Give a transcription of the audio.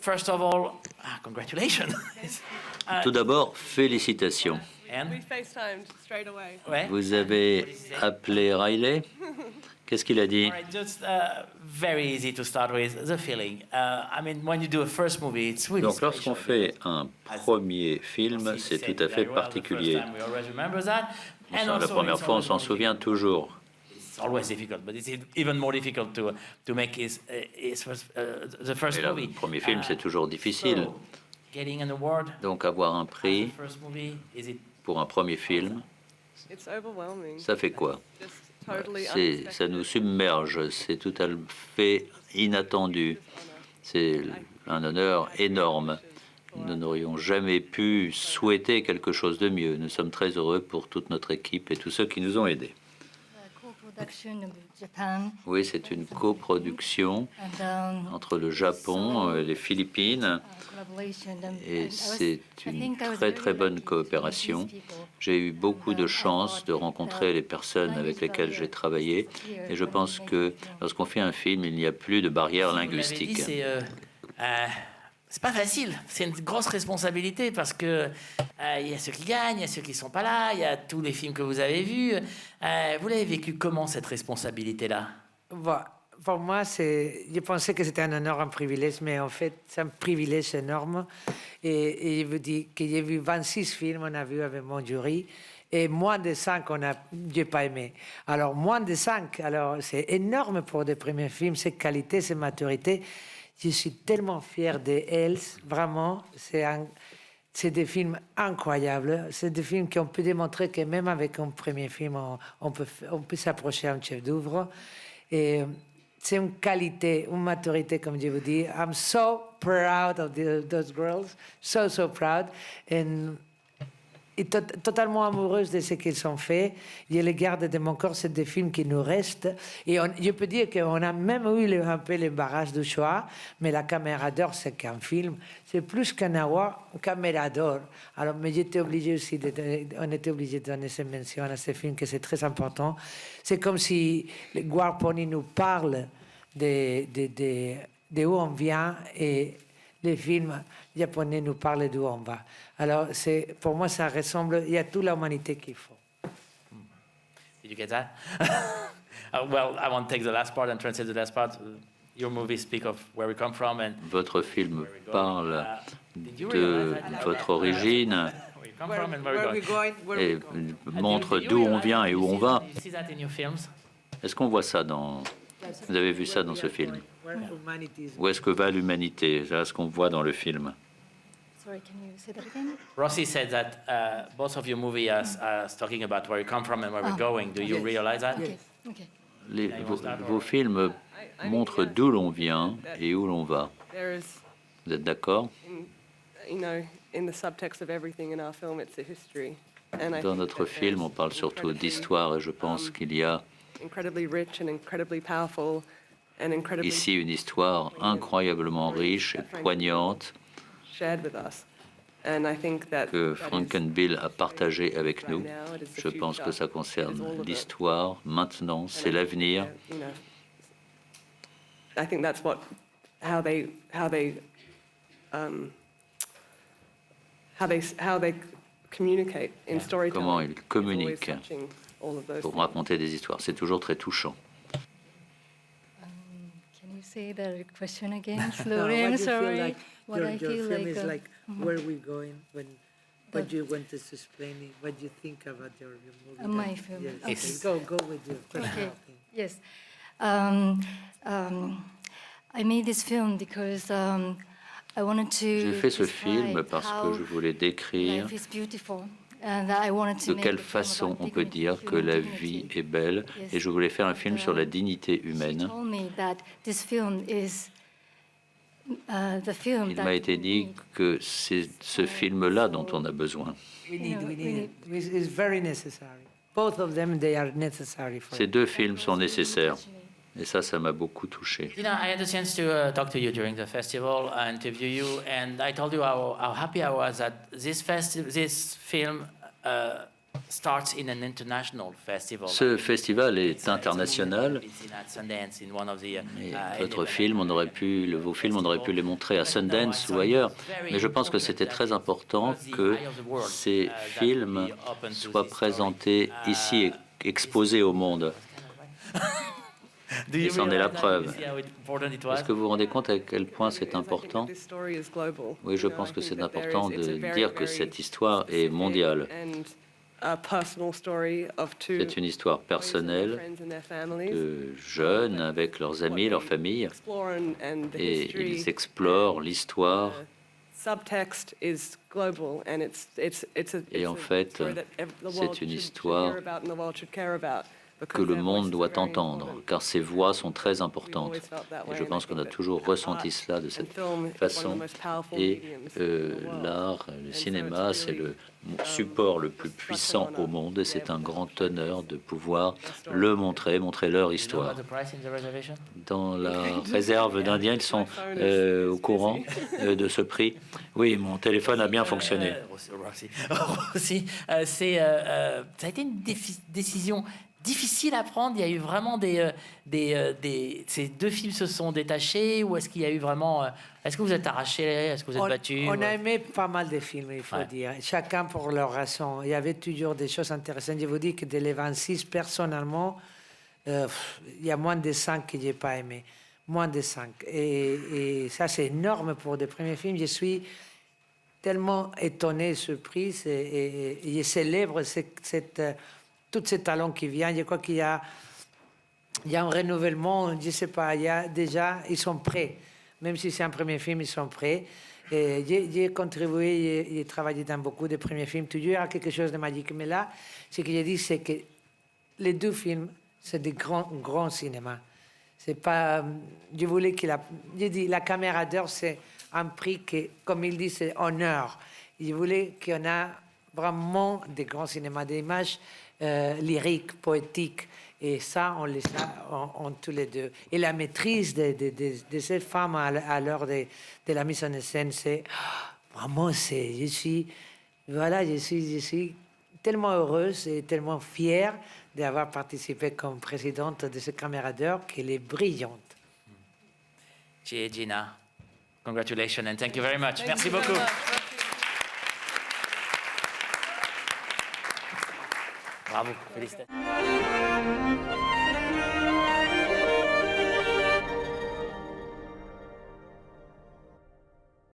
first of all, congratulations. Tout d'abord, félicitations. And, We FaceTimed straight away. ouais. Vous avez appelé Riley. Qu'est-ce qu'il a dit? All right, just very easy to start with, the feeling. I mean, when you do a first movie, it's really Donc, lorsqu'on special. fait un premier film, c'est tout à fait particulier. La première fois, on s'en souvient toujours. It's always difficult, but it's even more difficult to make the first Et le movie. premier film, c'est toujours difficile. So, getting an award Donc, avoir un as prix the first movie, is it pour un premier film, It's overwhelming. ça fait quoi? Just totally Ça unexpected. nous submerge, c'est tout à fait inattendu. C'est un honneur énorme. Nous n'aurions jamais pu souhaiter quelque chose de mieux. Nous sommes très heureux pour toute notre équipe et tous ceux qui nous ont aidés. Co-production of Japan Oui, c'est une coproduction and entre le Japon et les Philippines. collaboration. Et c'est une très très bonne coopération. J'ai eu beaucoup de chance de rencontrer les personnes avec lesquelles j'ai travaillé et je pense que lorsqu'on fait un film, il n'y a plus de barrières linguistiques. C'est pas facile, c'est une grosse responsabilité parce que il y a ceux qui gagnent, il y a ceux qui sont pas là, il y a tous les films que vous avez vus. Vous l'avez vécu comment cette responsabilité-là? Bon, pour moi, je pensais que c'était un honneur, un privilège, mais en fait, c'est un privilège énorme. Et je vous dis que j'ai vu 26 films, on a vu avec mon jury, et moins de 5, j'ai pas aimé. Alors, moins de 5, alors c'est énorme pour des premiers films, c'est qualité, c'est maturité. Je suis tellement fier d'elles, vraiment, c'est des films incroyables. C'est des films qu'on peut démontrer que même avec un premier film, on peut s'approcher à un chef-d'œuvre. Et c'est une qualité, une maturité, comme je vous dis. I'm so proud of those girls, so proud. Et totalement amoureuse de ce qu'ils ont fait. Je les garde de mon corps, c'est des films qui nous restent. Et je peux dire qu'on a même eu un peu l'embarras du choix, mais la caméra d'or, c'est qu'un film. C'est plus qu'un award, une caméra d'or. Alors, mais j'étais obligé aussi, on était obligé de donner cette mention à ce film, que c'est très important. C'est comme si le Guarponi nous parle de où on vient et les films japonais nous parlent d'où on va. Alors, pour moi, ça ressemble, il y a toute l'humanité qu'il faut. Did you get that? Well, I want to take the last part and translate the last part. Your movies speak of where we come from and Votre film parle did you de realize that? votre origine Where you come from and where we go. et montre d'où on vient et où on va. You see that in your films? Est-ce qu'on voit ça dans... Vous avez vu ça dans ce film? Where humanity is. Où est-ce que va l'humanité? C'est ce qu'on voit dans le film. Sorry, can you say that again? Rossi said that both of your movies are talking about where you come from and where we're going. Do you Yes. realize that? Okay. Okay. Vos films montrent d'où l'on vient et où l'on va. There is, Vous êtes d'accord? in the subtext of everything in our film, it's a history. And I Dans think notre that film, on there's parle surtout incredibly, d'histoire et je pense qu'il y a incredibly rich and incredibly powerful and incredibly ici une histoire incroyablement riche et poignante shared with us. And I think that que that is- Frankenbill a partagée avec right nous. now, it is the Je pense future. que ça It is all concerne of it. l'histoire maintenant, c'est l'avenir. I think that's how they communicate in storytelling. Comment ils It's always communiquent touching all of those pour things. raconter des histoires. C'est toujours très touchant. Can you say the question again Now, slowly? what I'm do you feel sorry. like What your I feel film like. is like, where are we going? What do you want us to explain? What do you think about your movie? My film. Yes. Yes. Okay. Go with your personal Okay. thing. Yes. I made this film because I wanted to. J'ai fait ce film describe parce how que je voulais décrire life is beautiful, and I wanted to de make quelle a film façon about on peut dignity, dire que human la dignity. vie est belle et je voulais faire un film sur la dignité She humaine. told me that this film is the film Il that m'a été we dit need. que c'est ce film-là dont on a besoin. We need we it. It's very necessary. Both of them, they are necessary for Ces deux films sont nécessaires et ça m'a beaucoup touché. Tina, I had the chance to talk to you during the festival, interview you, and I told you how happy I was that this film starts in an international festival. Ce festival est international. It's in at Sundance, in one of the, Et votre independent- film, vos films, on aurait pu les montrer à Sundance ou ailleurs. Mais je pense que c'était très important que ces films soient présentés ici et exposés au monde. Do you Et c'en est la realize that? preuve. You see how important it was? Est-ce que vous vous rendez compte à quel point c'est It is, I think, that important? this story is global. Oui, je You know, pense I que think c'est that there important is- it's a de very, dire que very cette histoire est specific mondiale. and a personal story of two C'est une histoire boys and their personnelle friends and their families. de jeunes avec leurs amis, leurs familles, Explore and the et history. ils explorent l'histoire. Subtext is global and it's Et en fait, c'est une histoire que le monde doit entendre, car ces voix sont très importantes. Et je pense qu'on a toujours ressenti cela de cette façon. Et l'art, le cinéma, c'est le support le plus puissant au monde, et c'est un grand honneur de pouvoir le montrer leur You know histoire. about the price in the reservation? Dans la réserve d'Indiens, ils sont au courant de ce prix. Oui, mon téléphone a bien fonctionné. Aussi, ça a été une décision difficile à prendre. Il y a eu vraiment ces deux films se sont détachés, ou est-ce qu'il y a eu vraiment, est-ce que vous êtes arrachés, est-ce que vous êtes battus? On a aimé pas mal de films, il faut Ouais. dire. Chacun pour leur raison. Il y avait toujours des choses intéressantes. Je vous dis que de les 26, personnellement, il y a moins de 5 que je n'ai pas aimé. Moins de 5. Et ça, c'est énorme pour des premiers films. Je suis tellement étonné, surprise, et je célèbre tous ces talents qui viennent. Je crois qu'il y a un renouvellement, je ne sais pas, ils sont prêts. Même si c'est un premier film, ils sont prêts. Et j'ai contribué, j'ai travaillé dans beaucoup de premiers films. Toujours, il y a quelque chose de magique. Mais là, ce que je dis, c'est que les deux films, c'est des grands cinémas. C'est pas... Je voulais j'ai dit, la caméra d'or, c'est un prix que, comme il dit, c'est honneur. Je voulais qu'il y en a vraiment des grands cinémas, des images lyriques, poétiques. Et ça, on les a tous les deux. Et la maîtrise de cette femme à l'heure de la mise en scène, c'est vraiment, je suis tellement heureuse et tellement fière d'avoir participé comme présidente de ce caméra d'or qu'elle est brillante. Gina, congratulations and thank you very much. Merci beaucoup. Bravo, félicitations.